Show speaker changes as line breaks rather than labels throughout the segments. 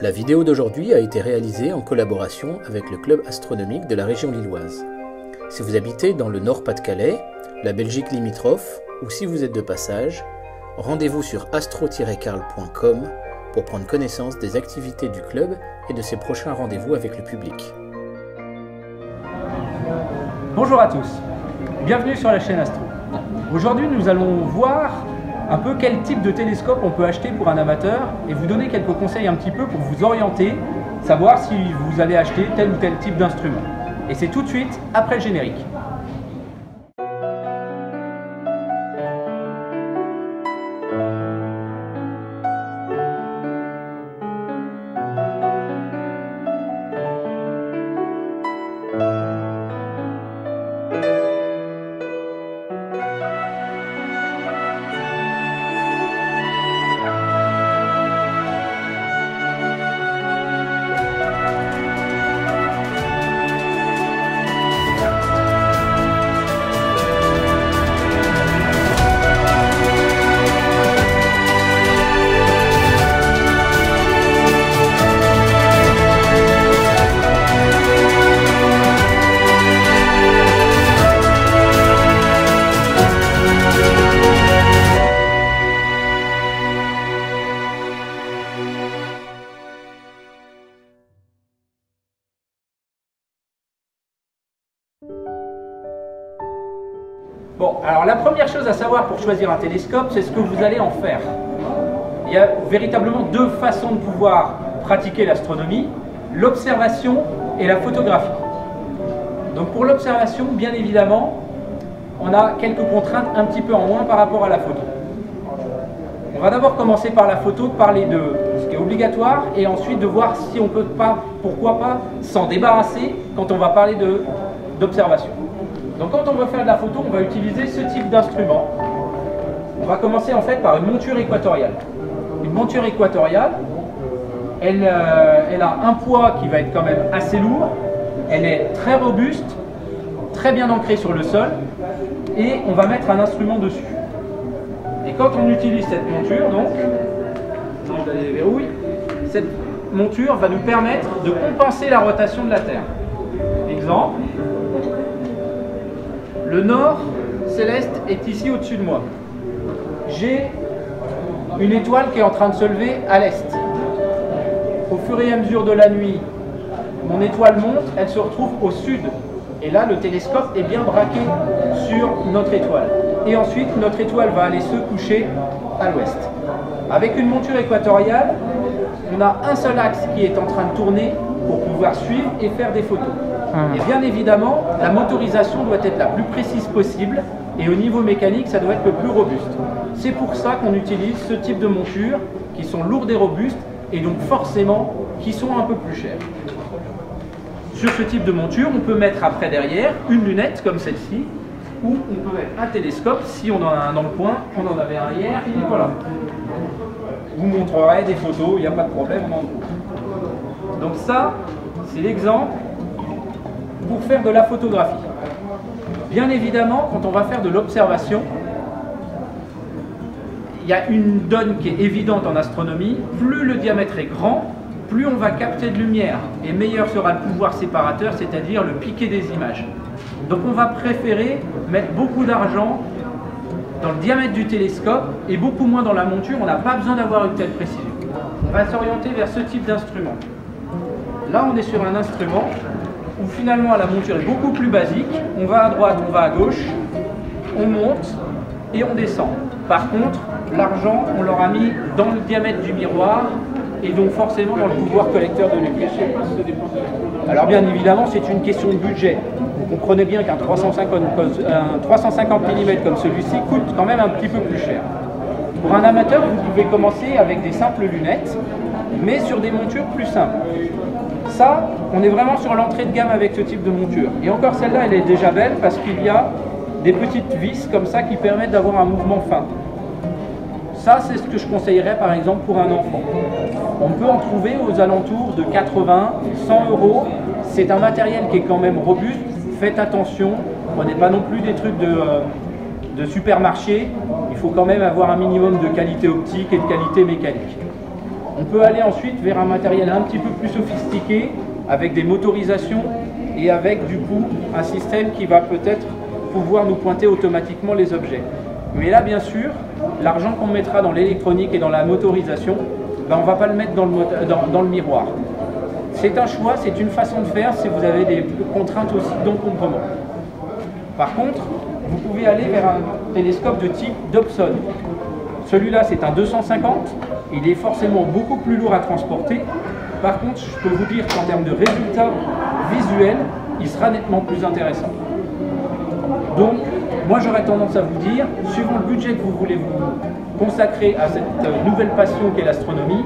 La vidéo d'aujourd'hui a été réalisée en collaboration avec le Club astronomique de la région lilloise. Si vous habitez dans le Nord-Pas-de-Calais, la Belgique limitrophe, ou si vous êtes de passage, rendez-vous sur astro-carl.com pour prendre connaissance des activités du club et de ses prochains rendez-vous avec le public.
Bonjour à tous, bienvenue sur la chaîne Astro. Aujourd'hui nous allons voir un peu quel type de télescope on peut acheter pour un amateur et vous donner quelques conseils un petit peu pour vous orienter, savoir si vous allez acheter tel ou tel type d'instrument. Et c'est tout de suite après le générique. Bon, alors la première chose à savoir pour choisir un télescope, c'est ce que vous allez en faire. Il y a véritablement deux façons de pouvoir pratiquer l'astronomie, l'observation et la photographie. Donc pour l'observation, bien évidemment, on a quelques contraintes un petit peu en moins par rapport à la photo. On va d'abord commencer par la photo, de parler de ce qui est obligatoire et ensuite de voir si on peut pas, pourquoi pas, s'en débarrasser quand on va parler d'observation. Donc quand on veut faire de la photo, on va utiliser ce type d'instrument. On va commencer en fait par une monture équatoriale. Une monture équatoriale, elle a un poids qui va être quand même assez lourd, elle est très robuste, très bien ancrée sur le sol, et on va mettre un instrument dessus. Et quand on utilise cette monture, donc, je les déverrouille, cette monture va nous permettre de compenser la rotation de la Terre. Exemple. Le nord céleste est ici au-dessus de moi. J'ai une étoile qui est en train de se lever à l'est. Au fur et à mesure de la nuit, mon étoile monte, elle se retrouve au sud. Et là, le télescope est bien braqué sur notre étoile. Et ensuite, notre étoile va aller se coucher à l'ouest. Avec une monture équatoriale, on a un seul axe qui est en train de tourner pour pouvoir suivre et faire des photos. Et bien évidemment, la motorisation doit être la plus précise possible et au niveau mécanique, ça doit être le plus robuste. C'est pour ça qu'on utilise ce type de montures qui sont lourdes et robustes et donc forcément qui sont un peu plus chères. Sur ce type de monture, on peut mettre après derrière une lunette comme celle-ci ou on peut mettre un télescope si on en a un dans le coin, on en avait un hier et voilà. Je vous montrerai des photos, il n'y a pas de problème, on en trouve. Donc ça, c'est l'exemple pour faire de la photographie. Bien évidemment, quand on va faire de l'observation, il y a une donne qui est évidente en astronomie, plus le diamètre est grand, plus on va capter de lumière et meilleur sera le pouvoir séparateur, c'est-à-dire le piqué des images. Donc on va préférer mettre beaucoup d'argent dans le diamètre du télescope et beaucoup moins dans la monture, on n'a pas besoin d'avoir une telle précision. On va s'orienter vers ce type d'instrument. Là on est sur un instrument où finalement la monture est beaucoup plus basique, on va à droite, on va à gauche, on monte et on descend. Par contre, l'argent, on l'aura mis dans le diamètre du miroir et donc forcément dans le pouvoir collecteur de lumière. Alors bien évidemment, c'est une question de budget. Vous comprenez bien qu'un 350 mm comme celui-ci coûte quand même un petit peu plus cher. Pour un amateur, vous pouvez commencer avec des simples lunettes, mais sur des montures plus simples. Ça, on est vraiment sur l'entrée de gamme avec ce type de monture. Et encore celle-là, elle est déjà belle parce qu'il y a des petites vis comme ça qui permettent d'avoir un mouvement fin. Ça, c'est ce que je conseillerais par exemple pour un enfant. On peut en trouver aux alentours de 80, 100 €. C'est un matériel qui est quand même robuste. Faites attention, prenez pas non plus des trucs de supermarché. Il faut quand même avoir un minimum de qualité optique et de qualité mécanique. On peut aller ensuite vers un matériel un petit peu plus sophistiqué, avec des motorisations et avec du coup un système qui va peut-être pouvoir nous pointer automatiquement les objets. Mais là, bien sûr, l'argent qu'on mettra dans l'électronique et dans la motorisation, ben, on ne va pas le mettre dans le miroir. C'est un choix, c'est une façon de faire si vous avez des contraintes aussi d'encombrement. Par contre, vous pouvez aller vers un télescope de type Dobson. Celui-là, c'est un 250, il est forcément beaucoup plus lourd à transporter. Par contre, je peux vous dire qu'en termes de résultats visuels, il sera nettement plus intéressant. Donc, moi j'aurais tendance à vous dire, suivant le budget que vous voulez vous consacrer à cette nouvelle passion qu'est l'astronomie,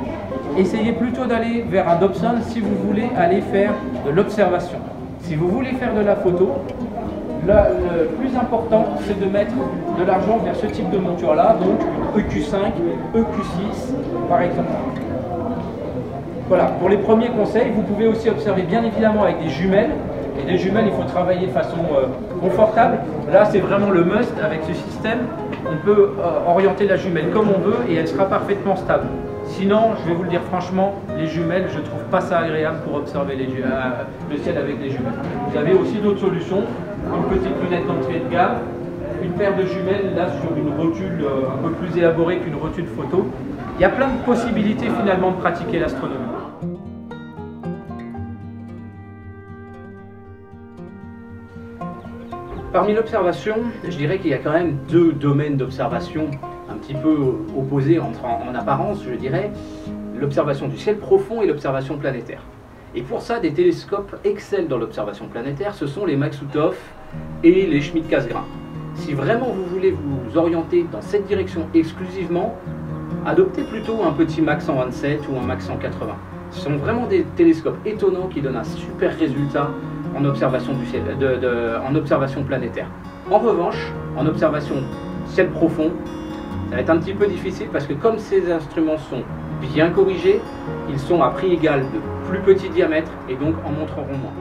essayez plutôt d'aller vers un Dobson si vous voulez aller faire de l'observation. Si vous voulez faire de la photo, le plus important c'est de mettre de l'argent vers ce type de monture-là, donc EQ5, EQ6 par exemple. Voilà, pour les premiers conseils, vous pouvez aussi observer bien évidemment avec des jumelles. Et des jumelles, il faut travailler de façon confortable. Là, c'est vraiment le must avec ce système. On peut orienter la jumelle comme on veut et elle sera parfaitement stable. Sinon, je vais vous le dire franchement, les jumelles, je ne trouve pas ça agréable pour observer le ciel avec les jumelles. Vous avez aussi d'autres solutions. Une petite lunette d'entrée de gamme, une paire de jumelles là sur une rotule un peu plus élaborée qu'une rotule photo. Il y a plein de possibilités finalement de pratiquer l'astronomie. Parmi l'observation, je dirais qu'il y a quand même deux domaines d'observation un petit peu opposés en apparence, je dirais, l'observation du ciel profond et l'observation planétaire. Et pour ça, des télescopes excellent dans l'observation planétaire, ce sont les Maksutov et les Schmidt-Cassegrain. Si vraiment vous voulez vous orienter dans cette direction exclusivement, adoptez plutôt un petit Max 127 ou un Max 180. Ce sont vraiment des télescopes étonnants qui donnent un super résultat en observation du ciel, en observation planétaire. En revanche, en observation ciel profond, ça va être un petit peu difficile parce que comme ces instruments sont bien corrigés, ils sont à prix égal de plus petit diamètre et donc en montreront moins.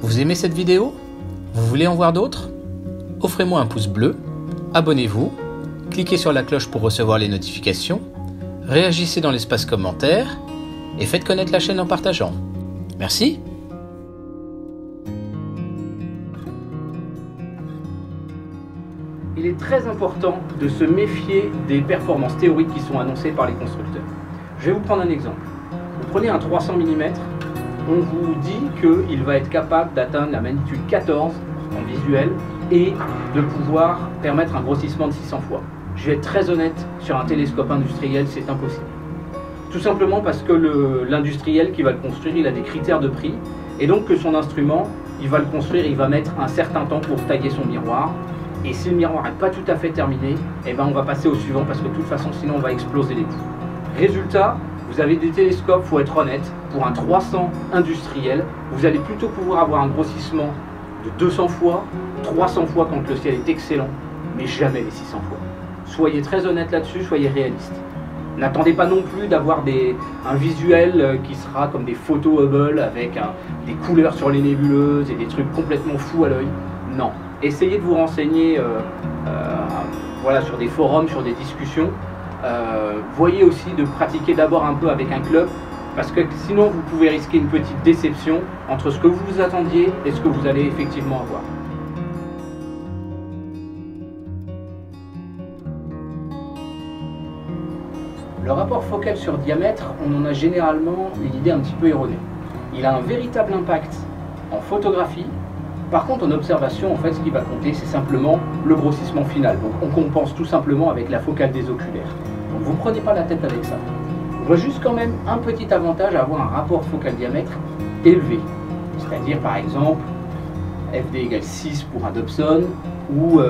Vous aimez cette vidéo? Vous voulez en voir d'autres? Offrez-moi un pouce bleu, abonnez-vous, cliquez sur la cloche pour recevoir les notifications, réagissez dans l'espace commentaire et faites connaître la chaîne en partageant. Merci.
Il est très important de se méfier des performances théoriques qui sont annoncées par les constructeurs. Je vais vous prendre un exemple. Vous prenez un 300 mm, on vous dit qu'il va être capable d'atteindre la magnitude 14 en visuel et de pouvoir permettre un grossissement de 600 fois. Je vais être très honnête, sur un télescope industriel, c'est impossible. Tout simplement parce que l'industriel qui va le construire, il a des critères de prix, et donc que son instrument, il va le construire, il va mettre un certain temps pour tailler son miroir, et si le miroir n'est pas tout à fait terminé, eh ben on va passer au suivant, parce que de toute façon, sinon on va exploser les coûts. Résultat, vous avez des télescopes, il faut être honnête, pour un 300 industriel, vous allez plutôt pouvoir avoir un grossissement de 200 fois, 300 fois quand le ciel est excellent, mais jamais les 600 fois. Soyez très honnête là-dessus, soyez réaliste. N'attendez pas non plus d'avoir un visuel qui sera comme des photos Hubble avec des couleurs sur les nébuleuses et des trucs complètement fous à l'œil. Non. Essayez de vous renseigner voilà, sur des forums, sur des discussions. Voyez aussi de pratiquer d'abord un peu avec un club, parce que sinon vous pouvez risquer une petite déception entre ce que vous vous attendiez et ce que vous allez effectivement avoir. Le rapport focal sur diamètre, on en a généralement une idée un petit peu erronée. Il a un véritable impact en photographie. Par contre, en observation, en fait, ce qui va compter, c'est simplement le grossissement final. Donc, on compense tout simplement avec la focale des oculaires. Donc, vous ne prenez pas la tête avec ça. On voit juste quand même un petit avantage à avoir un rapport focal-diamètre élevé. C'est-à-dire, par exemple, FD égale 6 pour un Dobson ou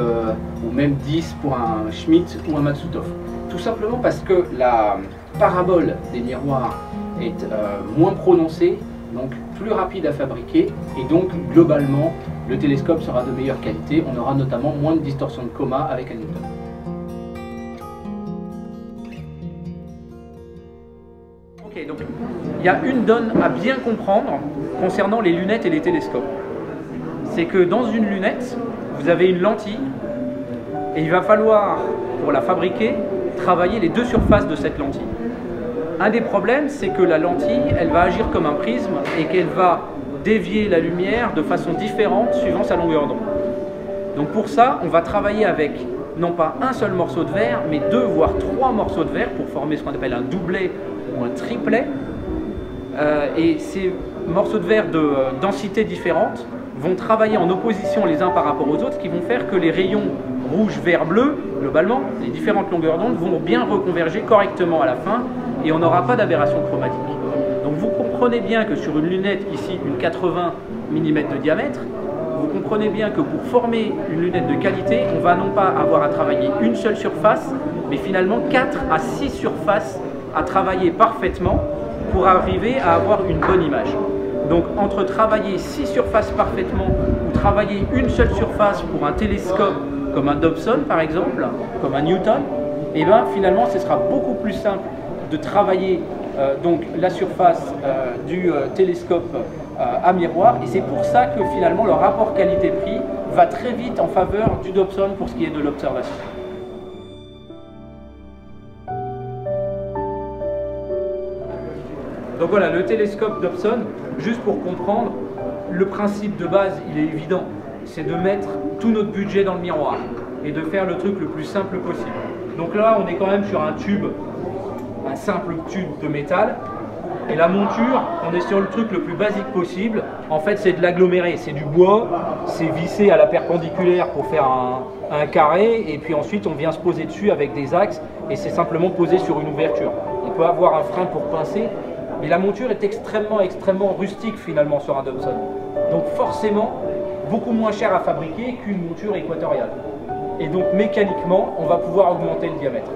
même 10 pour un Schmidt ou un Maksutov. Tout simplement parce que la parabole des miroirs est moins prononcée, donc plus rapide à fabriquer, et donc globalement le télescope sera de meilleure qualité. On aura notamment moins de distorsion de coma avec un Newton. Ok, donc il y a une donne à bien comprendre concernant les lunettes et les télescopes. C'est que dans une lunette, vous avez une lentille et il va falloir, pour la fabriquer, travailler les deux surfaces de cette lentille. Un des problèmes, c'est que la lentille, elle va agir comme un prisme et qu'elle va dévier la lumière de façon différente suivant sa longueur d'onde. Donc pour ça, on va travailler avec non pas un seul morceau de verre, mais 2 voire 3 morceaux de verre pour former ce qu'on appelle un doublet ou un triplet. Et ces morceaux de verre de densité différente vont travailler en opposition les uns par rapport aux autres, ce qui vont faire que les rayons rouge, vert, bleu, globalement, les différentes longueurs d'onde vont bien reconverger correctement à la fin et on n'aura pas d'aberration chromatique. Donc vous comprenez bien que sur une lunette, ici une 80 mm de diamètre, vous comprenez bien que pour former une lunette de qualité, on va non pas avoir à travailler une seule surface, mais finalement 4 à 6 surfaces à travailler parfaitement pour arriver à avoir une bonne image. Donc entre travailler 6 surfaces parfaitement ou travailler une seule surface pour un télescope comme un Dobson par exemple, comme un Newton, et bien finalement ce sera beaucoup plus simple de travailler donc la surface du télescope à miroir, et c'est pour ça que finalement le rapport qualité-prix va très vite en faveur du Dobson pour ce qui est de l'observation. Donc voilà, le télescope Dobson, juste pour comprendre, le principe de base, il est évident, c'est de mettre tout notre budget dans le miroir et de faire le truc le plus simple possible. Donc là, on est quand même sur un tube, un simple tube de métal, et la monture, on est sur le truc le plus basique possible. En fait, c'est de l'aggloméré, c'est du bois, c'est vissé à la perpendiculaire pour faire un carré, et puis ensuite on vient se poser dessus avec des axes, et c'est simplement posé sur une ouverture. On peut avoir un frein pour pincer, mais la monture est extrêmement rustique finalement sur un Dobson. Donc forcément, beaucoup moins cher à fabriquer qu'une monture équatoriale. Et donc mécaniquement, on va pouvoir augmenter le diamètre.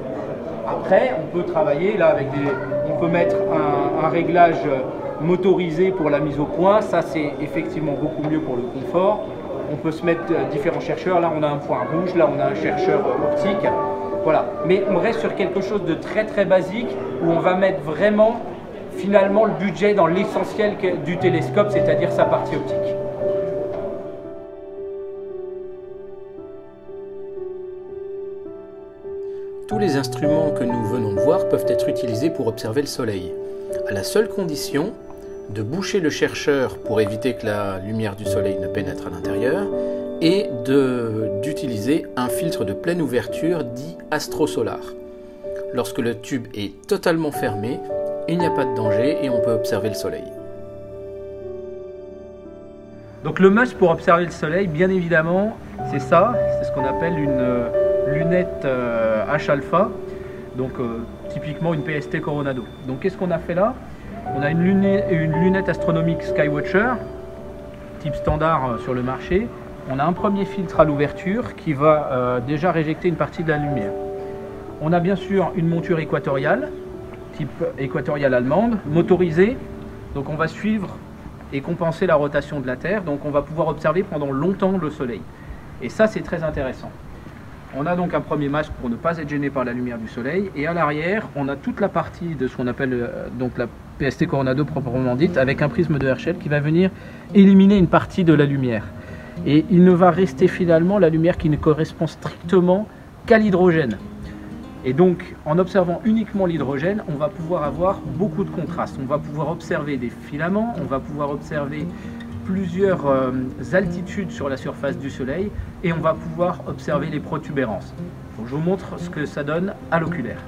Après, on peut travailler là avec on peut mettre un réglage motorisé pour la mise au point. Ça, c'est effectivement beaucoup mieux pour le confort. On peut se mettre différents chercheurs. Là, on a un point rouge. Là, on a un chercheur optique. Voilà. Mais on reste sur quelque chose de très basique où on va mettre vraiment finalement le budget dans l'essentiel du télescope, c'est-à-dire sa partie optique.
Tous les instruments que nous venons de voir peuvent être utilisés pour observer le Soleil, à la seule condition de boucher le chercheur pour éviter que la lumière du Soleil ne pénètre à l'intérieur et d'utiliser un filtre de pleine ouverture dit astrosolar. Lorsque le tube est totalement fermé, il n'y a pas de danger et on peut observer le Soleil.
Donc le must pour observer le Soleil, bien évidemment, c'est ça, c'est ce qu'on appelle une lunette H-alpha, donc typiquement une PST Coronado. Donc qu'est-ce qu'on a fait là? On a une lunette astronomique Skywatcher, type standard sur le marché. On a un premier filtre à l'ouverture qui va déjà réjecter une partie de la lumière. On a bien sûr une monture équatoriale, type équatoriale allemande, motorisée. Donc on va suivre et compenser la rotation de la Terre. Donc on va pouvoir observer pendant longtemps le Soleil. Et ça, c'est très intéressant. On a donc un premier masque pour ne pas être gêné par la lumière du Soleil. Et à l'arrière, on a toute la partie de ce qu'on appelle donc la PST Coronado proprement dite, avec un prisme de Herschel qui va venir éliminer une partie de la lumière. Et il ne va rester finalement la lumière qui ne correspond strictement qu'à l'hydrogène. Et donc, en observant uniquement l'hydrogène, on va pouvoir avoir beaucoup de contraste. On va pouvoir observer des filaments, on va pouvoir observer plusieurs altitudes sur la surface du Soleil et on va pouvoir observer les protubérances. Donc, je vous montre ce que ça donne à l'oculaire.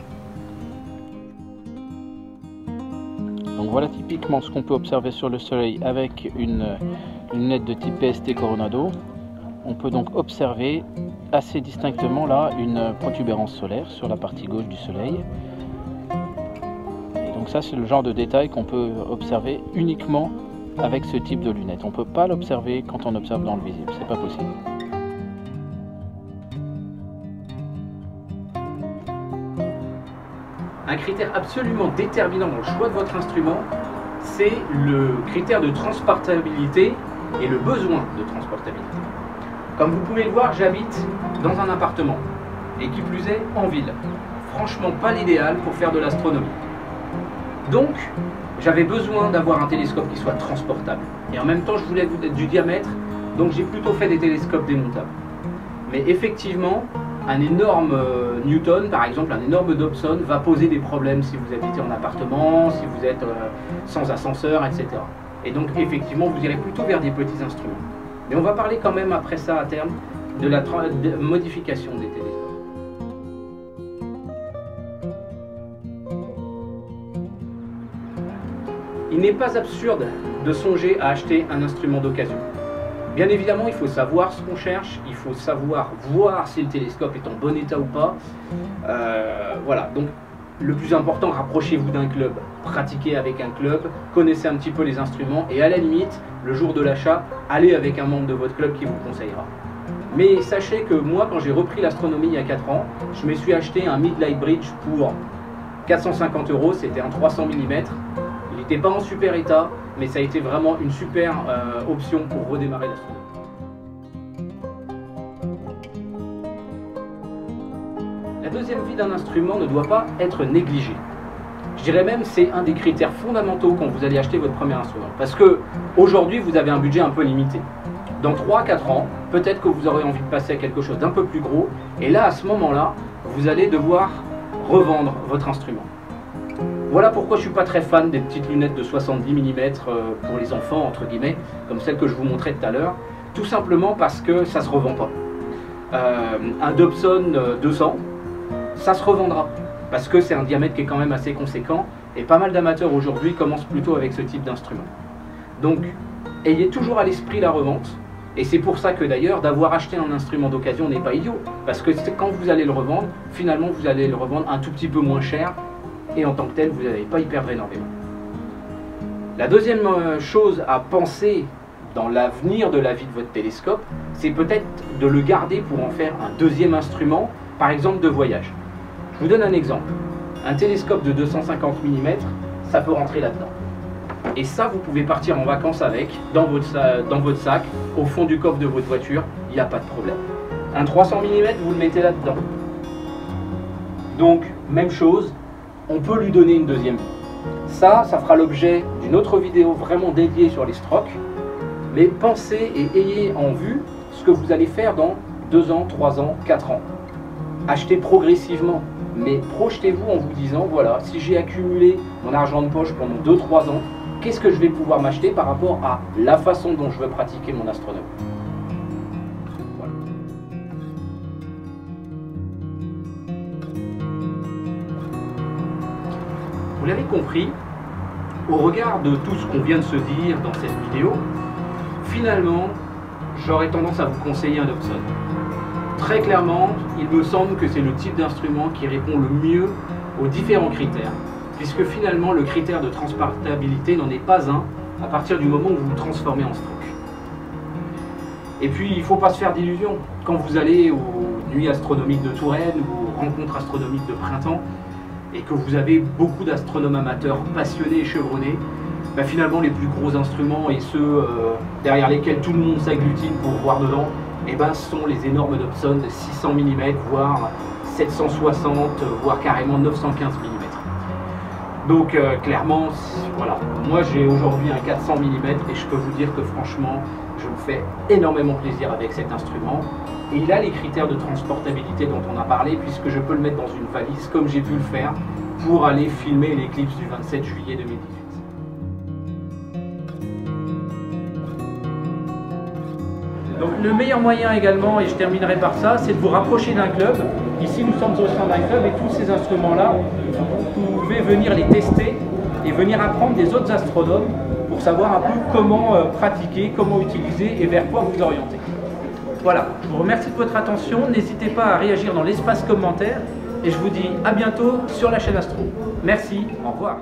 Donc voilà typiquement ce qu'on peut observer sur le Soleil avec une lunette de type PST Coronado. On peut donc observer assez distinctement là une protubérance solaire sur la partie gauche du Soleil. Et donc ça, c'est le genre de détail qu'on peut observer uniquement avec ce type de lunette. On ne peut pas l'observer quand on observe dans le visible, c'est pas possible.
Un critère absolument déterminant dans le choix de votre instrument, c'est le critère de transportabilité et le besoin de transportabilité. Comme vous pouvez le voir, j'habite dans un appartement, et qui plus est en ville. Franchement pas l'idéal pour faire de l'astronomie. Donc, j'avais besoin d'avoir un télescope qui soit transportable. Et en même temps, je voulais du diamètre, donc j'ai plutôt fait des télescopes démontables. Mais effectivement, un énorme Newton, par exemple, un énorme Dobson, va poser des problèmes si vous habitez en appartement, si vous êtes sans ascenseur, etc. Et donc, effectivement, vous irez plutôt vers des petits instruments. Mais on va parler quand même, après ça, à terme, de la modification des télescopes. Il n'est pas absurde de songer à acheter un instrument d'occasion. Bien évidemment, il faut savoir ce qu'on cherche, il faut savoir voir si le télescope est en bon état ou pas. Voilà, donc le plus important, rapprochez-vous d'un club, pratiquez avec un club, connaissez un petit peu les instruments et à la limite, le jour de l'achat, allez avec un membre de votre club qui vous conseillera. Mais sachez que moi, quand j'ai repris l'astronomie il y a 4 ans, je me suis acheté un Midlight Bridge pour 450 €, c'était un 300 mm. Il n'était pas en super état, mais ça a été vraiment une super option pour redémarrer l'astronomie. La deuxième vie d'un instrument ne doit pas être négligée. Je dirais même que c'est un des critères fondamentaux quand vous allez acheter votre premier instrument. Parce que aujourd'hui, vous avez un budget un peu limité. Dans 3-4 ans, peut-être que vous aurez envie de passer à quelque chose d'un peu plus gros. Et là, à ce moment-là, vous allez devoir revendre votre instrument. Voilà pourquoi je ne suis pas très fan des petites lunettes de 70 mm pour les enfants, entre guillemets, comme celles que je vous montrais tout à l'heure. Tout simplement parce que ça ne se revend pas. Un Dobson 200, ça se revendra. Parce que c'est un diamètre qui est quand même assez conséquent. Et pas mal d'amateurs aujourd'hui commencent plutôt avec ce type d'instrument. Donc, ayez toujours à l'esprit la revente. Et c'est pour ça que d'ailleurs, d'avoir acheté un instrument d'occasion n'est pas idiot. Parce que quand vous allez le revendre, finalement, vous allez le revendre un tout petit peu moins cher. Et en tant que tel, vous n'allez pas y perdre énormément. La deuxième chose à penser dans l'avenir de la vie de votre télescope, c'est peut-être de le garder pour en faire un deuxième instrument, par exemple de voyage. Je vous donne un exemple. Un télescope de 250 mm, ça peut rentrer là-dedans. Et ça, vous pouvez partir en vacances avec, dans votre sac, au fond du coffre de votre voiture, il n'y a pas de problème. Un 300 mm, vous le mettez là-dedans. Donc, même chose, on peut lui donner une deuxième vie. Ça fera l'objet d'une autre vidéo vraiment dédiée sur les strokes. Mais pensez et ayez en vue ce que vous allez faire dans 2 ans, 3 ans, 4 ans. Achetez progressivement, mais projetez-vous en vous disant, voilà, si j'ai accumulé mon argent de poche pendant 2-3 ans, qu'est-ce que je vais pouvoir m'acheter par rapport à la façon dont je veux pratiquer mon astronomie. Voilà. Vous l'avez compris, au regard de tout ce qu'on vient de se dire dans cette vidéo, finalement, j'aurais tendance à vous conseiller un Dobson. Très clairement, il me semble que c'est le type d'instrument qui répond le mieux aux différents critères, puisque finalement le critère de transportabilité n'en est pas un à partir du moment où vous vous transformez en stroke. Et puis il ne faut pas se faire d'illusions. Quand vous allez aux nuits astronomiques de Touraine ou aux rencontres astronomiques de printemps, et que vous avez beaucoup d'astronomes amateurs passionnés et chevronnés, bah finalement les plus gros instruments et ceux derrière lesquels tout le monde s'agglutine pour voir dedans, et ben, ce sont les énormes Dobson de 600 mm, voire 760, voire carrément 915 mm. Donc clairement, voilà, moi j'ai aujourd'hui un 400 mm et je peux vous dire que franchement, je me fais énormément plaisir avec cet instrument. Et il a les critères de transportabilité dont on a parlé, puisque je peux le mettre dans une valise comme j'ai pu le faire pour aller filmer l'éclipse du 27 juillet 2018. Donc le meilleur moyen également, et je terminerai par ça, c'est de vous rapprocher d'un club. Ici nous sommes au sein d'un club et tous ces instruments-là, vous pouvez venir les tester et venir apprendre des autres astronomes pour savoir un peu comment pratiquer, comment utiliser et vers quoi vous orienter. Voilà, je vous remercie de votre attention, n'hésitez pas à réagir dans l'espace commentaire et je vous dis à bientôt sur la chaîne Astro. Merci, au revoir.